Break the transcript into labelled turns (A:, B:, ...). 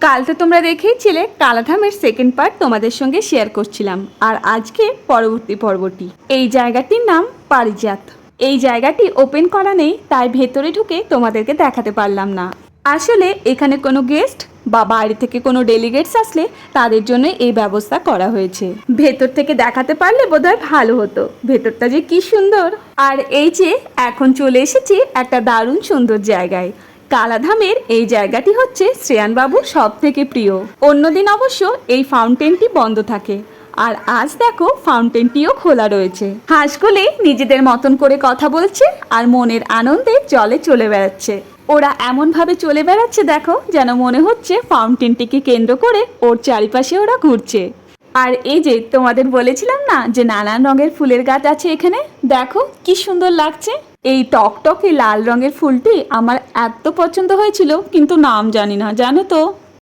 A: কাল তো তোমরা দেখেইছিলে কালাধামের সেকেন্ড পার্ট তোমাদের সঙ্গে শেয়ার করছিলাম, আর আজকে পরবর্তী পর্বটি। এই জায়গাটির নাম পারিজাত। এই জায়গাটি ওপেন করা নেই, তাই ভেতরে ঢুকে তোমাদেরকে দেখাতে পারলাম না। আসলে এখানে কোনো গেস্ট বা বাইরে থেকে কোনো ডেলিগেটস আসলে তাদের জন্য এই ব্যবস্থা করা হয়েছে। ভেতর থেকে দেখাতে পারলে বোধহয় ভালো হতো, ভেতরটা যে কি সুন্দর। আর এই যে এখন চলে এসেছি একটা দারুণ সুন্দর জায়গায়। কালাধামের এই জায়গাটি হচ্ছে শ্রেয়ানবাবুর সব থেকে প্রিয়। অন্যদিন অবশ্য এই ফাউন্টেনটি বন্ধ থাকে, আর আজ দেখো ফাউন্টেনটিও খোলা রয়েছে। হাঁসগুলি নিজেদের মতন করে কথা বলছে আর মনের আনন্দে জলে চলে বেড়াচ্ছে। ওরা এমনভাবে চলে বেড়াচ্ছে দেখো, যেন মনে হচ্ছে ফাউন্টেনটিকে কেন্দ্র করে ওর চারিপাশে ওরা ঘুরছে। আর এই যে তোমাদের বলেছিলাম না যে নানান রঙের ফুলের গাছ আছে এখানে, দেখো কি সুন্দর লাগছে। এই টকটকে লাল রঙের ফুলটি আমার এত পছন্দ হয়েছিল, কিন্তু নাম জানি না, জানো তো।